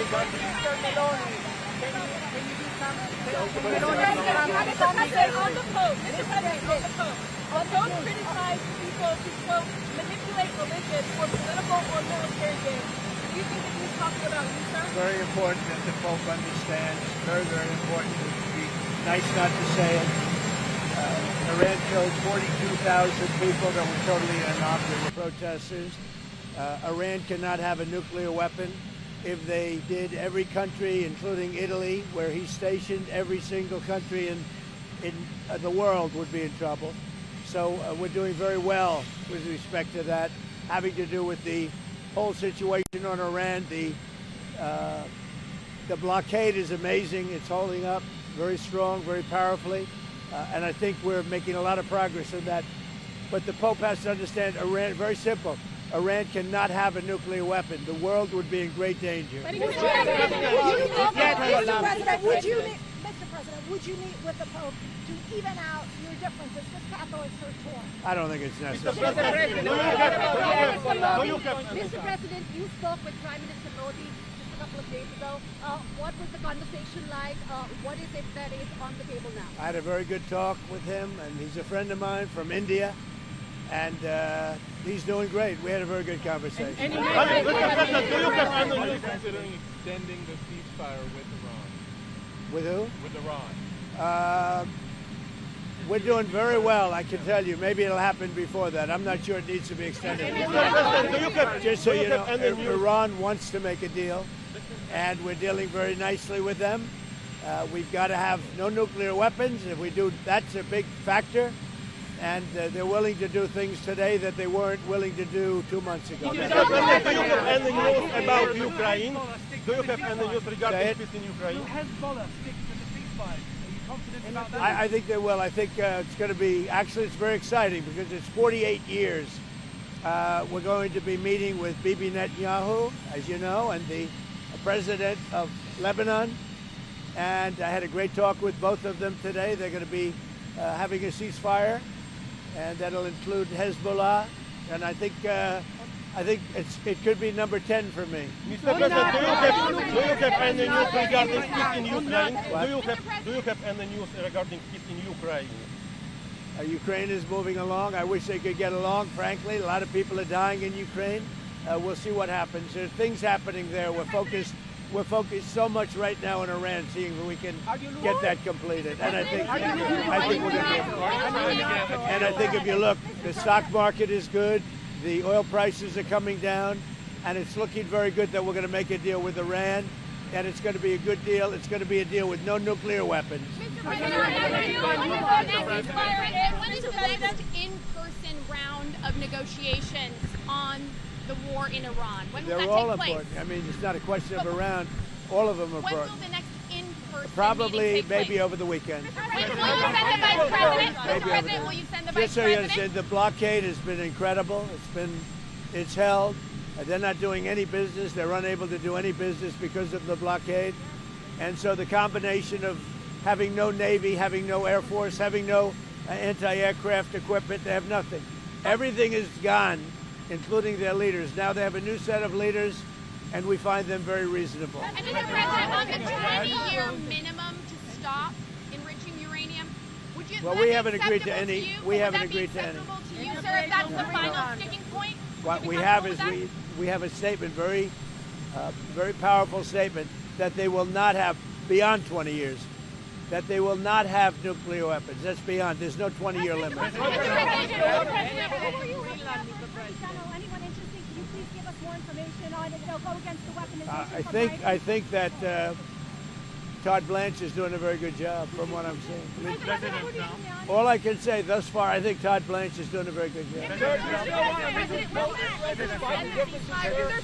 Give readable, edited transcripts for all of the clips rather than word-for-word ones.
Don't criticize people who quote manipulate religion for political or military gain. Do you think that he's talking about you, sir? Very important that the Pope understands. Very, very important. It would be nice not to say it. Iran killed 42,000 people that were totally innocuous protesters. Iran cannot have a nuclear weapon. If they did, every country, including Italy, where he's stationed, every single country in the world would be in trouble. So we're doing very well with respect to that, having to do with the whole situation on Iran. The blockade is amazing. It's holding up very strong, very powerfully. And I think we're making a lot of progress in that. But the Pope has to understand Iran, very simple. Iran cannot have a nuclear weapon. The world would be in great danger. Mr. President, would you meet with the Pope to even out your differences? Because Catholics are torn. I don't think it's necessary. Mr. President, you spoke with Prime Minister Modi just a couple of days ago. What was the conversation like? What is it that is on the table now? I had a very good talk with him, and he's a friend of mine from India. And he's doing great. We had a very good conversation. Do you considering extending the ceasefire with Iran? With who? With Iran. We're doing very well, I can tell you. Maybe it'll happen before that. I'm not sure it needs to be extended. Just so you know, Iran wants to make a deal, and we're dealing very nicely with them. We've got to have no nuclear weapons. If we do, that's a big factor. And they're willing to do things today that they weren't willing to do 2 months ago. Do you have any news about Ukraine? Do you have any news regarding peace in Ukraine? Will Hezbollah stick to the ceasefire? Are you confident about that? I think they will. I think it's going to be, actually it's very exciting because it's 48 years. We're going to be meeting with Bibi Netanyahu, as you know, and the president of Lebanon. And I had a great talk with both of them today. They're going to be having a ceasefire. And that'll include Hezbollah, and I think it could be number 10 for me. Mr. President, do you have any news regarding peace in Ukraine? Do you have any news regarding peace in Ukraine? Ukraine is moving along. I wish they could get along, frankly. A lot of people are dying in Ukraine. We'll see what happens. There's things happening there. We're focused so much right now in Iran, seeing if we can get that completed. And I think we're going to do it. And I think if you look, the stock market is good. The oil prices are coming down, and it's looking very good that we're going to make a deal with Iran, and it's going to be a good deal. It's going to be a deal with no nuclear weapons. When is the next in-person round of negotiations on the war in Iran? When will They're that all take place? important. I mean, it's not a question of around. All of them are When important. will the next in-person Probably, meeting take maybe place? over the weekend. Will you send the Vice President? Mr. President, will you send the Vice Just so you President? understand, the blockade has been incredible. It's held. They're not doing any business. They're unable to do any business because of the blockade. And so the combination of having no Navy, having no Air Force, having no anti-aircraft equipment, they have nothing. Everything is gone, including their leaders. Now they have a new set of leaders, and we find them very reasonable. And Mr. President, on the 20-year minimum to stop enriching uranium, would you? Well, we haven't agreed to any. We haven't agreed to any. To you, sir, if that's the final sticking point? What we have is we have a statement, very powerful statement, that they will not have beyond 20 years. That they will not have nuclear weapons. That's beyond. There's no 20-year limit. Anyone interesting? Can you please give us more information on it? They'll go against the weaponization. I think that Todd Blanche is doing a very good job, from what I'm seeing. All I can say thus far, I think Todd Blanche is doing a very good job. If there's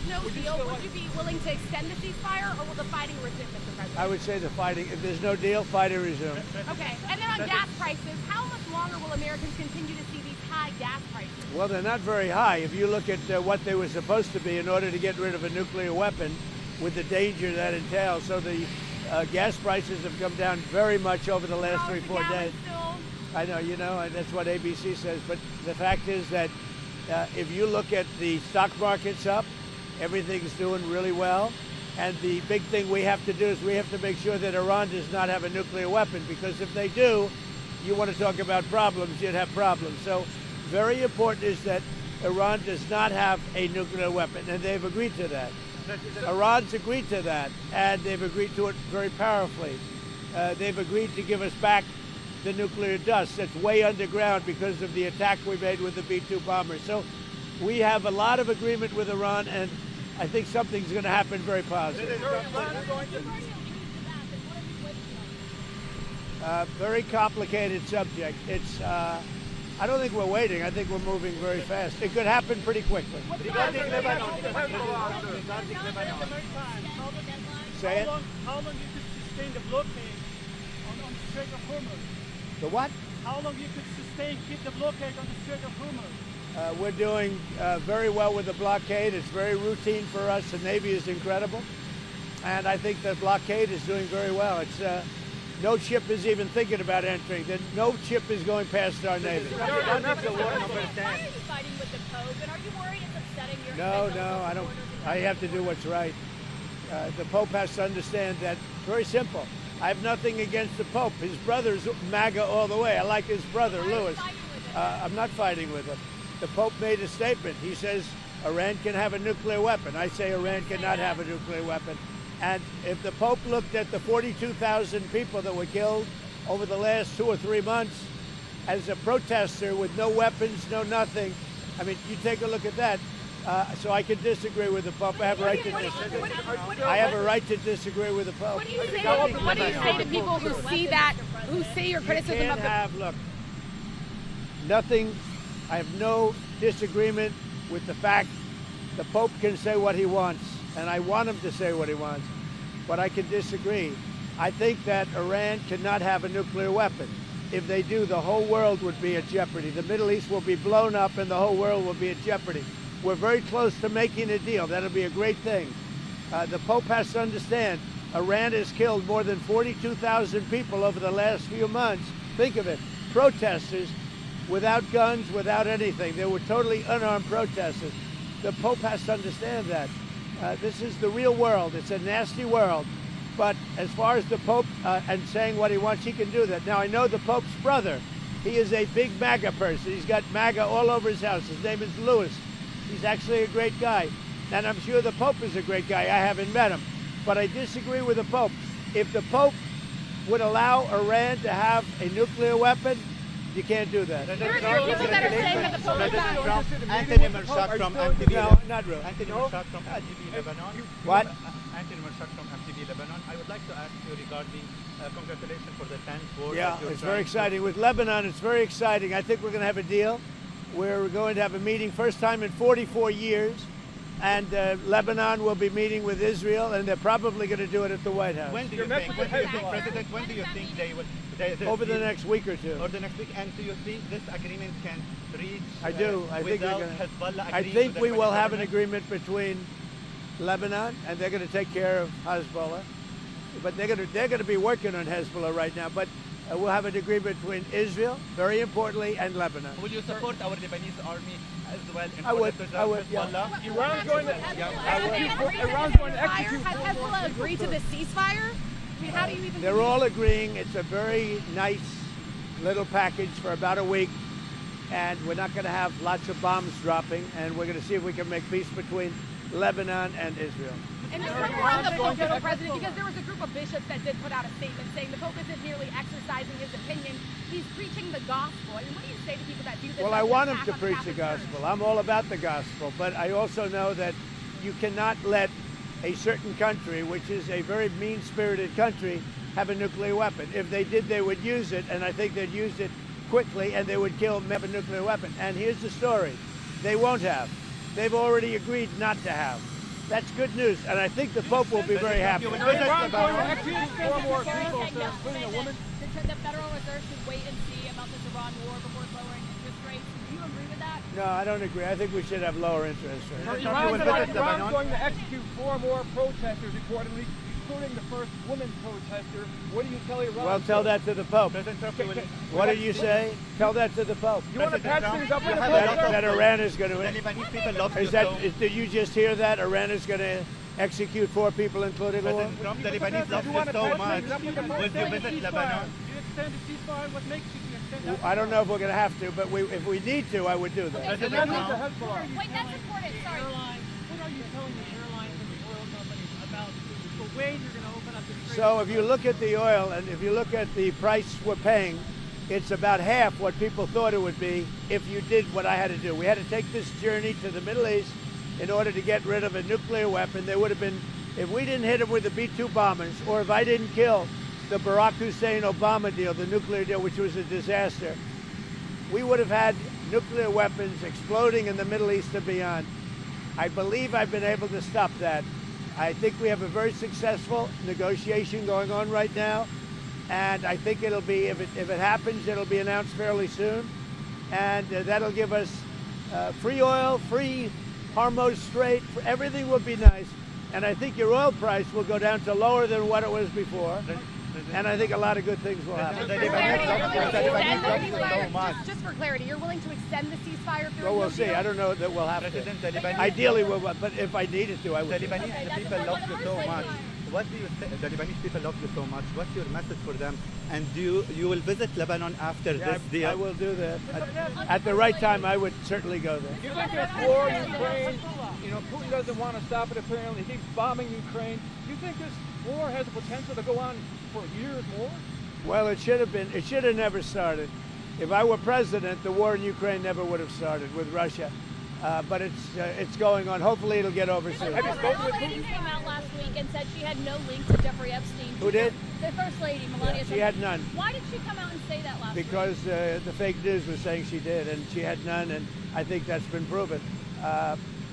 no deal, would you be willing to extend the ceasefire, or will the fighting resume, Mr. President? I would say the fighting. If there's no deal, fighting resume. Okay. And then on gas prices, how much longer will Americans continue to see these high gas prices? Well, they're not very high. If you look at what they were supposed to be in order to get rid of a nuclear weapon, with the danger that entails, so the gas prices have come down very much over the last 3-4 days. I know, that's what ABC says. But the fact is that if you look at the stock market's up, everything's doing really well. And the big thing we have to do is we have to make sure that Iran does not have a nuclear weapon, because if they do, you want to talk about problems, you'd have problems. So very important is that Iran does not have a nuclear weapon, and they've agreed to that. Iran's agreed to that, and they've agreed to it very powerfully. They've agreed to give us back the nuclear dust that's way underground because of the attack we made with the B-2 bombers. So we have a lot of agreement with Iran, and I think something's going to happen very positive. Very complicated subject. It's. I don't think we're waiting. I think we're moving very fast. It could happen pretty quickly. Say it. How long you could sustain the blockade on the Strait of Hormuz? The what? How long you could keep the blockade on the Strait of Hormuz? We're doing very well with the blockade. It's very routine for us. The Navy is incredible. And I think the blockade is doing very well. It's no ship is even thinking about entering. No ship is going past our Navy. Why are you fighting with the Pope? And are you worried it's upsetting your No, I don't. I have to do what's right. The Pope has to understand that. Very simple. I have nothing against the Pope. His brother's MAGA all the way. I like his brother, Louis. I'm not fighting with him. The Pope made a statement. He says Iran can have a nuclear weapon. I say Iran cannot have a nuclear weapon. And if the Pope looked at the 42,000 people that were killed over the last 2 or 3 months as a protester with no weapons, no nothing, I mean, you take a look at that. So I can disagree with the Pope. I have a right to disagree. I have a right to disagree with the Pope. What do you say to people who see that, who see your criticism of the... Look, nothing. I have no disagreement with the fact the Pope can say what he wants, and I want him to say what he wants, but I can disagree. I think that Iran cannot have a nuclear weapon. If they do, the whole world would be at jeopardy. The Middle East will be blown up and the whole world will be at jeopardy. We're very close to making a deal. That'll be a great thing. The Pope has to understand, Iran has killed more than 42,000 people over the last few months. Think of it, protesters without guns, without anything. They were totally unarmed protesters. The Pope has to understand that. This is the real world. It's a nasty world. But as far as the Pope and saying what he wants, he can do that. Now, I know the Pope's brother. He is a big MAGA person. He's got MAGA all over his house. His name is Louis. He's actually a great guy. And I'm sure the Pope is a great guy. I haven't met him. But I disagree with the Pope. If the Pope would allow Iran to have a nuclear weapon, you can't do that. There are people that are saying that the Pope is bad. Anthony Malik from MTV. No, not really. Anthony Malik from MTV Lebanon. What? Anthony Malik from MTV Lebanon. I would like to ask you regarding congratulations for the 10th war. Yeah, it's very exciting. With Lebanon, it's very exciting. I think we're going to have a deal. We're going to have a meeting, first time in 44 years. And Lebanon will be meeting with Israel, and they're probably going to do it at the White House. When do you think, President, when do you think they will? Over the next week or two. Or the next week, and do you think this agreement can reach? I do. I think without we're gonna, Hezbollah I agreeing think to the we will have an government? agreement between Lebanon, and they're going to take care of Hezbollah. But they're going to be working on Hezbollah right now. But we'll have an agreement between Israel, very importantly, and Lebanon. Will you support our Lebanese army as well? I would. Yeah. Iran's going to execute. Has Hezbollah agreed to the ceasefire? I mean, how do you even... They're all agreeing. It's a very nice little package for about a week. And we're not going to have lots of bombs dropping. And we're going to see if we can make peace between Lebanon and Israel. And this one on the Pope, Mr. President, because there was a group of bishops that did put out a statement saying the Pope isn't merely exercising his opinion, he's preaching the gospel. I mean, what do you say to people that do this? Well, I want him to preach the gospel. I'm all about the gospel. But I also know that you cannot let a certain country, which is a very mean-spirited country, have a nuclear weapon. If they did, they would use it, and I think they'd use it quickly, and they would kill them, have a nuclear weapon. And here's the story. They won't have. They've already agreed not to have. That's good news, and I think the Pope will be very happy. The Federal Reserve should wait and see about this Iran war before lowering interest rates. Do you agree with that? No, I don't agree. I think we should have lower interest rates. Iran's going to execute 4 more protesters, reportedly, including the first woman protester. What do you tell Iran? Well, tell that to the Pope. What did you say? Tell that to the Pope. You want to patch things up with the Pope? That Iran is going to... Did you just hear that? Iran is going to Execute 4 people, including oil? President Trump, the Lebanese love you so much. Will you visit Lebanon? Do you extend the ceasefire? What makes you extend that? I don't know if we're going to have to, but if we need to, I would do that. Okay, so President wait, Trump. that's important. Sorry. What are you telling the airlines and the oil companies about the ways you're going to open up the Strait? So if you look at the oil and if you look at the price we're paying, it's about half what people thought it would be if you did what I had to do. We had to take this journey to the Middle East in order to get rid of a nuclear weapon. There would have been, if we didn't hit them with the B-2 bombers, or if I didn't kill the Barack Hussein-Obama deal, the nuclear deal, which was a disaster, we would have had nuclear weapons exploding in the Middle East and beyond. I believe I've been able to stop that. I think we have a very successful negotiation going on right now. And I think it'll be, if it happens, it'll be announced fairly soon. And that'll give us free oil, free Hormuz Strait, everything will be nice. And I think your oil price will go down to lower than what it was before. And I think a lot of good things will happen. Just for clarity, you're willing to extend the ceasefire through? Well, we'll see. I don't know that we'll have to. Ideally, we'll, but if I needed to, I would. The Lebanese people love you so much. What do you say? The Lebanese people love you so much. What's your message for them? And you will visit Lebanon after this deal? I will do that. At the right time, I would certainly go there. You think this war in Ukraine, Putin doesn't want to stop it apparently. He keeps bombing Ukraine. Do you think this war has the potential to go on for years more? Well, it should have never started. If I were president, the war in Ukraine never would have started with Russia. But it's going on. Hopefully it'll get over soon. The First Lady came out last week and said she had no link to Jeffrey Epstein. Who did? The First Lady, Melania. She had none. Why did she come out and say that last week? Because the fake news was saying she did, and she had none, and I think that's been proven.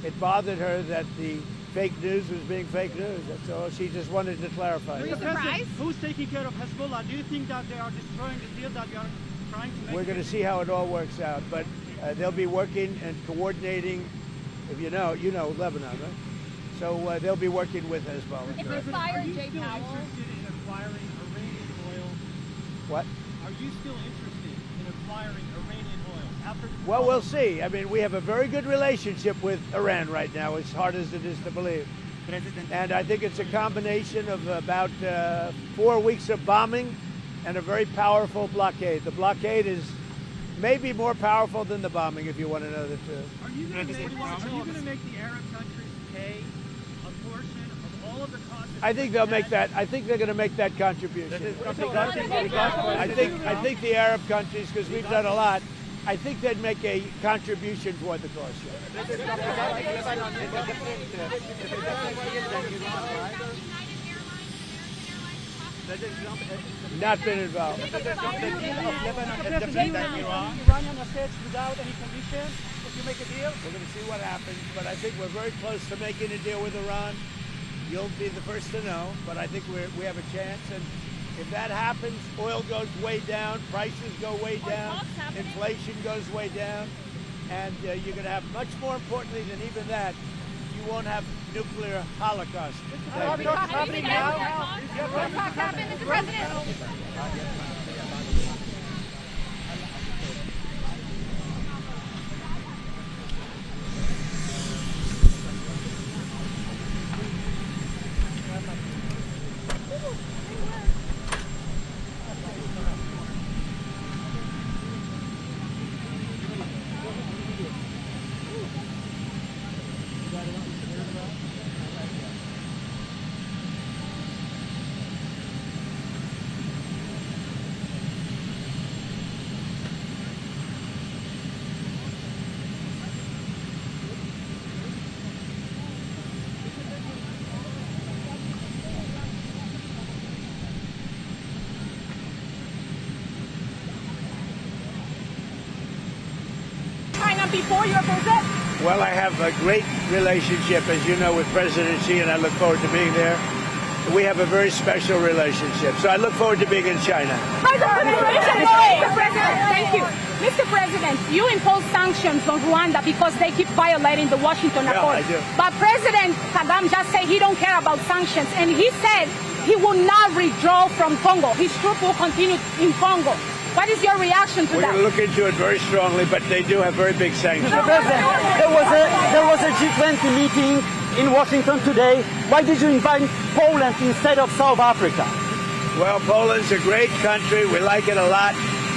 It bothered her that the fake news was being fake news. That's all. She just wanted to clarify. Are you surprised? Who's taking care of Hezbollah? Do you think that they are destroying the deal that they are trying to make? We're going to see how it all works out, but they'll be working and coordinating. If you know Lebanon, right? So they'll be working with Hezbollah. If they fire Jay Powell, interested in acquiring Iranian oil? What? Are you still interested in acquiring Iranian oil after? Well, we'll see. I mean, we have a very good relationship with Iran right now, as hard as it is to believe. And I think it's a combination of about 4 weeks of bombing and a very powerful blockade. The blockade is maybe more powerful than the bombing, if you want to know the truth. Are you going to make the Arab countries pay a portion of all of the costs? I think they'll make that. I think they're going to make that contribution. I think the Arab countries, because we've done a lot, I think they'd make a contribution toward the cost. Not been involved. Iranian assets without any condition if you make a deal? We're going to see what happens, but I think we're very close to making a deal with Iran. You'll be the first to know, but I think we have a chance. And if that happens, oil goes way down, prices go way down, inflation goes way down, and you're going to have, much more importantly than even that, you won't have nuclear holocaust. Are we talking happening now? What talks happened, Mr. President? Before your visit? Well, I have a great relationship, as you know, with President Xi, and I look forward to being there. We have a very special relationship, so I look forward to being in China. Thank you. Mr. President, you impose sanctions on Rwanda because they keep violating the Washington Accord. I do. But President Kagame just said he don't care about sanctions, and he said he will not withdraw from Congo. His troops will continue in Congo. What is your reaction to We're that? going to look into it very strongly, but they do have very big sanctions. Mr. President, there was a G20 meeting in Washington today. Why did you invite Poland instead of South Africa? Well, Poland's a great country. We like it a lot.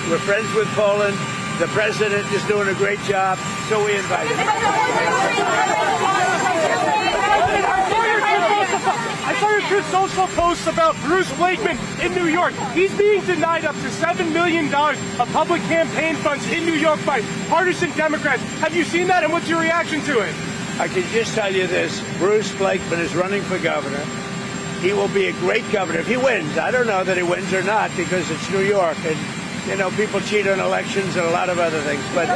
We're friends with Poland. The president is doing a great job, so we invited him. I saw your good social posts about Bruce Blakeman in New York. He's being denied up to $7 million of public campaign funds in New York by partisan Democrats. Have you seen that, and what's your reaction to it? I can just tell you this. Bruce Blakeman is running for governor. He will be a great governor if he wins. I don't know that he wins or not because it's New York, and you know, people cheat on elections and a lot of other things. But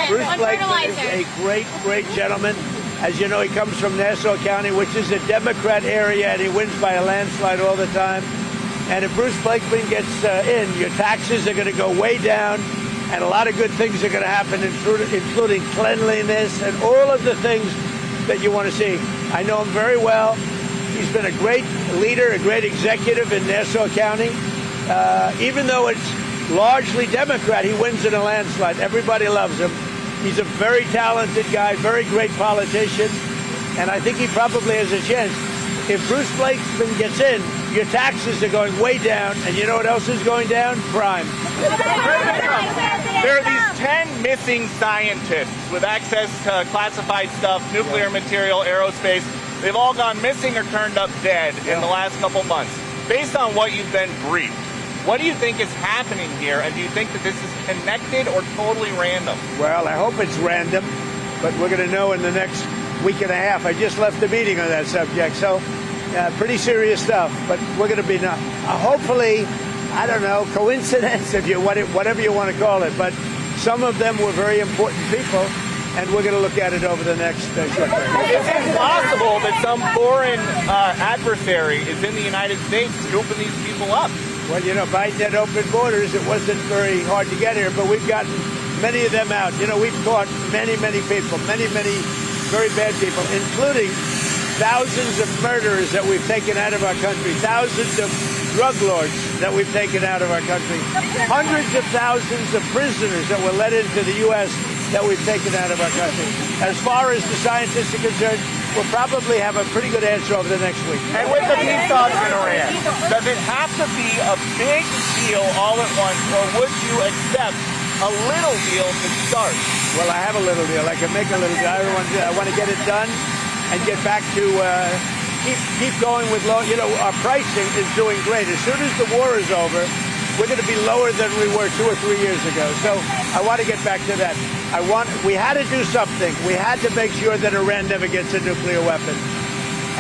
Bruce Blakeman is a great, great gentleman. As you know, he comes from Nassau County, which is a Democrat area, and he wins by a landslide all the time. And if Bruce Blakeman gets in, your taxes are going to go way down, and a lot of good things are going to happen, including cleanliness and all of the things that you want to see. I know him very well. He's been a great leader, a great executive in Nassau County. Even though it's largely Democrat, he wins in a landslide. Everybody loves him. He's a very talented guy, very great politician, and I think he probably has a chance. If Bruce Blakeman gets in, your taxes are going way down, and you know what else is going down? Crime. There are these 10 missing scientists with access to classified stuff, nuclear material, aerospace. They've all gone missing or turned up dead in the last couple months. Based on what you've been briefed, what do you think is happening here, and do you think that this is connected or totally random? Well, I hope it's random, but we're going to know in the next week and a half. I just left a meeting on that subject, so pretty serious stuff, but we're going to be hopefully, I don't know, coincidence, if you whatever you want to call it, but some of them were very important people, and we're going to look at it over the next short period. Is it possible that some foreign adversary is in the United States scooping these people up? Well, you know, Biden had open borders. It wasn't very hard to get here, but we've gotten many of them out. You know, we've caught many, many people, many, many very bad people, including thousands of murderers that we've taken out of our country, thousands of drug lords that we've taken out of our country, hundreds of thousands of prisoners that were let into the U.S. that we've taken out of our country. As far as the scientists are concerned, we'll probably have a pretty good answer over the next week. And with the peace talks in Iran, does it have to be a big deal all at once, or would you accept a little deal to start? Well, I have a little deal. I can make a little deal. I want to get it done and get back to keep going with low. You know, our pricing is doing great. As soon as the war is over, we're going to be lower than we were 2 or 3 years ago. So I want to get back to that. We had to do something. We had to make sure that Iran never gets a nuclear weapon.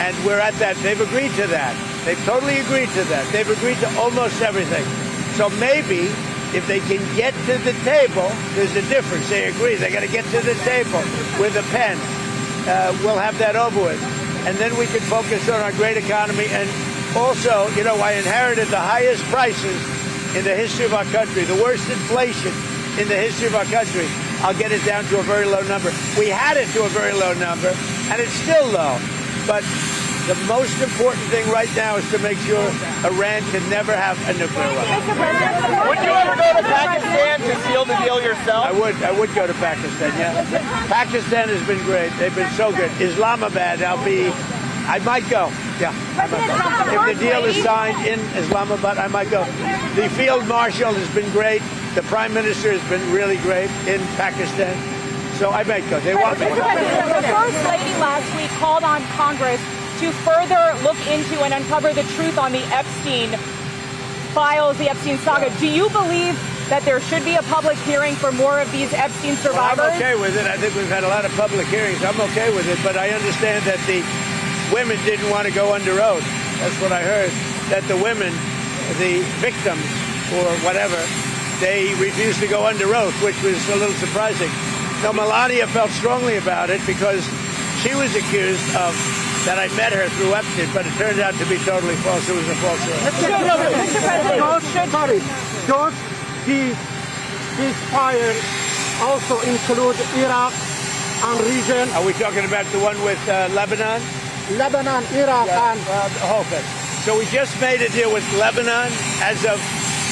And we're at that. They've agreed to that. They've totally agreed to that. They've agreed to almost everything. So maybe if they can get to the table, there's a difference. They agree. They got to get to the table with a pen. We'll have that over with. And then we can focus on our great economy. And also, you know, I inherited the highest prices in the history of our country, the worst inflation in the history of our country. I'll get it down to a very low number. We had it to a very low number, and it's still low. But the most important thing right now is to make sure Iran can never have a nuclear weapon. Would you ever go to Pakistan to seal the deal yourself? I would go to Pakistan, yeah. Pakistan has been great. They've been so good. Islamabad, I might go. Yeah, I might go. If the deal is signed in Islamabad, I might go. The field marshal has been great. The prime minister has been really great in Pakistan. So I might go. They want me. The First Lady last week called on Congress to further look into and uncover the truth on the Epstein files, the Epstein saga. Do you believe that there should be a public hearing for more of these Epstein survivors? Well, I'm okay with it. I think we've had a lot of public hearings. I'm okay with it. But I understand that the women didn't want to go under oath. That's what I heard. That the women, the victims or whatever, they refused to go under oath, which was a little surprising. Now, Melania felt strongly about it because she was accused of that I met her through Epstein, but it turned out to be totally false. It was a false story. Mr. President, don't the ceasefire also include Iraq and region? Are we talking about the one with Lebanon? Lebanon, Iraq, and the whole thing. So we just made a deal with Lebanon. As of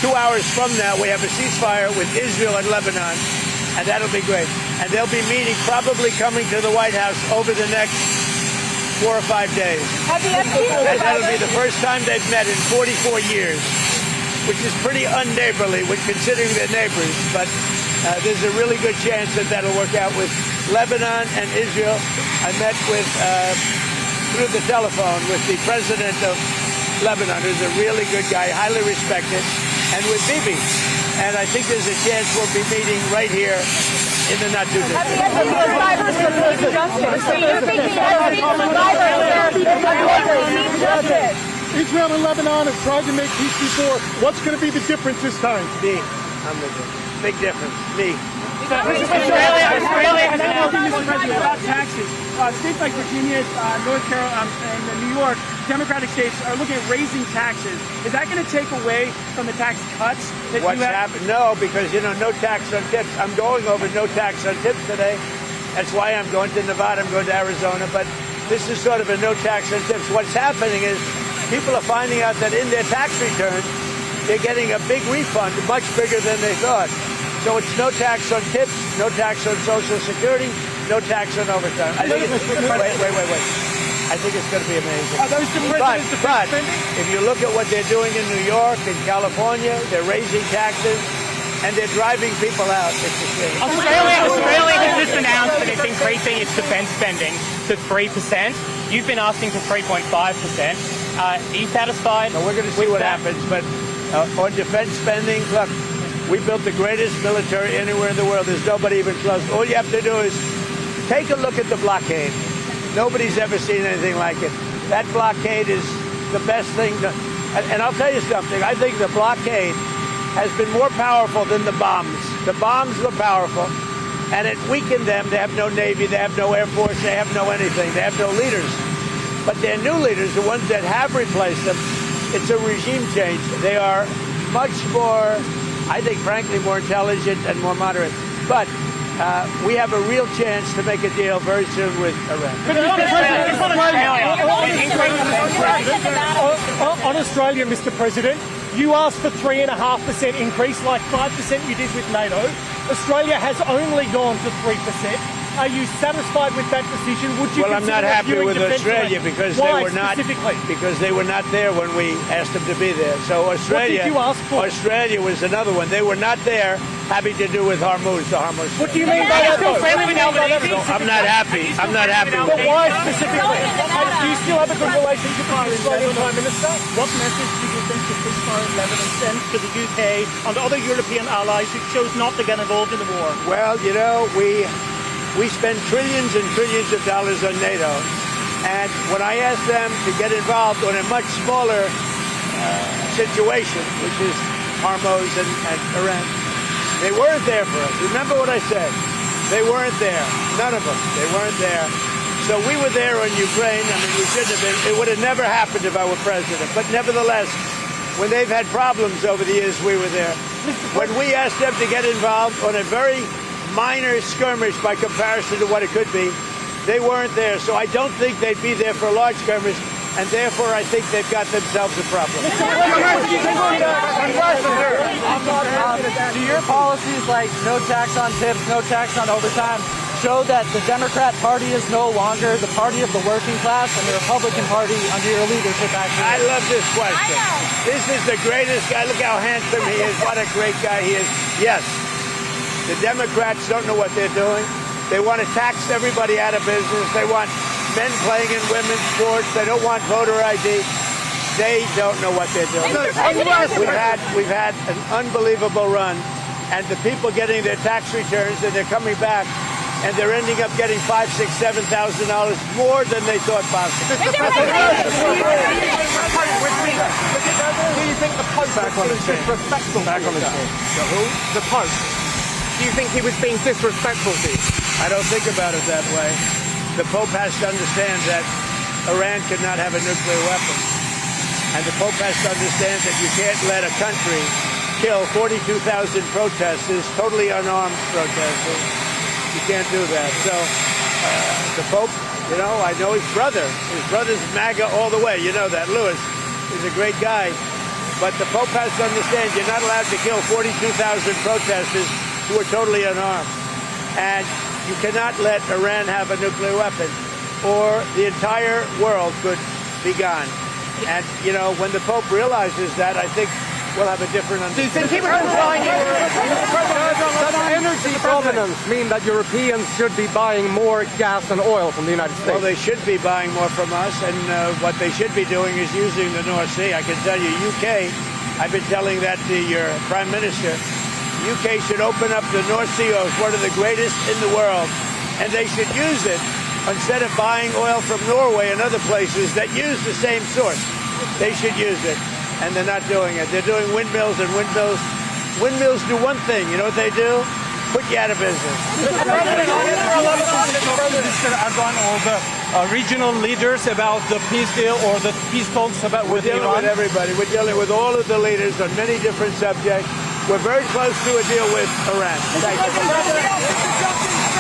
2 hours from now, we have a ceasefire with Israel and Lebanon. and that'll be great. And they'll be meeting, probably coming to the White House over the next 4 or 5 days. And that'll be the first time they've met in 44 years, which is pretty unneighborly when considering they're neighbors. But there's a really good chance that that'll work out with Lebanon and Israel. I met with, through the telephone, with the president of Lebanon, who's a really good guy, highly respected, and with Bibi. And I think there's a chance we'll be meeting right here in the not too distant. Have the survivors received justice? Do you think the survivors justice? Israel and Lebanon have tried to make peace before. What's going to be the difference this time? Me. I'm the difference. Big difference. Me. Australia has announced about taxes. States like Virginia, North Carolina, and New York, Democratic states are looking at raising taxes. Is that going to take away from the tax cuts that What's you have? happened? No, because, no tax on tips. I'm going over no tax on tips today. That's why I'm going to Nevada. I'm going to Arizona. But this is sort of a no tax on tips. What's happening is people are finding out that in their tax return, they're getting a big refund, much bigger than they thought. So it's no tax on tips, no tax on Social Security, no tax on overtime. I think wait. I think it's going to be amazing. But if you look at what they're doing in New York and California, they're raising taxes and they're driving people out. It's a shame. Australia has just announced that it's increasing its defence spending to 3%. You've been asking for 3.5%. Are you satisfied? No, we're going to see what happens. But on defence spending, look, we built the greatest military anywhere in the world. There's nobody even close. All you have to do is take a look at the blockade. Nobody's ever seen anything like it. That blockade is the best thing. And I'll tell you something. I think the blockade has been more powerful than the bombs. The bombs were powerful, and it weakened them. They have no Navy. They have no Air Force. They have no anything. They have no leaders. But their new leaders, the ones that have replaced them, it's a regime change. They are much more, I think, frankly, more intelligent and more moderate. But we have a real chance to make a deal very soon with Iran. On Australia, Mr. President, you asked for 3.5% increase, like 5% you did with NATO. Australia has only gone to 3%. Are you satisfied with that decision? Would you? Well, I'm not happy with Australia because Why, they were not specifically? Because they were not there when we asked them to be there. So Australia, what did you ask for? Australia was another one. They were not there, having to do with Hormuz. The Hormuz. What do you mean by that? I'm not happy. I'm not happy. But why specifically? Do you still have a good relationship with the Australian Prime Minister? What message do you think the ceasefire in Lebanon sends to the UK and other European allies who chose not to get involved in the war? Well, we spend trillions and trillions of dollars on NATO. And when I asked them to get involved on a much smaller situation, which is Hormuz and Iran, they weren't there for us. Remember what I said. They weren't there. None of them. They weren't there. So we were there on Ukraine. I mean, we shouldn't have been. It would have never happened if I were president. But nevertheless, when they've had problems over the years, we were there. When we asked them to get involved on a very minor skirmish by comparison to what it could be, they weren't there. So I don't think they'd be there for a large skirmish, and therefore I think they've got themselves a problem. Do your policies like no tax on tips, no tax on overtime show that the Democrat Party is no longer the party of the working class and the Republican Party under your leadership actually? I love this question. This is the greatest guy. Look how handsome he is. What a great guy he is. Yes. The Democrats don't know what they're doing. They want to tax everybody out of business. They want men playing in women's sports. They don't want voter ID. They don't know what they're doing. We've had an unbelievable run, and the people getting their tax returns, and they're coming back, and they're ending up getting $5,000, $6,000, $7,000 more than they thought possible. Do you think the Pope was being disrespectful? Back on the chair. The Pope. Do you think he was being disrespectful to you? I don't think about it that way. The Pope has to understand that Iran cannot have a nuclear weapon. And the Pope has to understand that you can't let a country kill 42,000 protesters, totally unarmed protesters. You can't do that. So the Pope, I know his brother. His brother's MAGA all the way. You know that. Louis is a great guy. But the Pope has to understand you're not allowed to kill 42,000 protesters who are totally unarmed. And you cannot let Iran have a nuclear weapon, or the entire world could be gone. And, you know, when the Pope realizes that, I think we'll have a different understanding. Do you think does energy dominance mean that Europeans should be buying more gas and oil from the United States? Well, they should be buying more from us, and what they should be doing is using the North Sea. I can tell you, UK, I've been telling that to your Prime Minister, UK should open up the North Sea, as one of the greatest in the world, and they should use it instead of buying oil from Norway and other places that use the same source. They should use it, and they're not doing it. They're doing windmills, and windmills do one thing. You know what they do? Put you out of business. Mr. Erdogan or the regional leaders about the peace deal or the peace talks about with Iran? We're dealing with everybody. We're dealing with all of the leaders on many different subjects. We're very close to a deal with Iran. Thank you.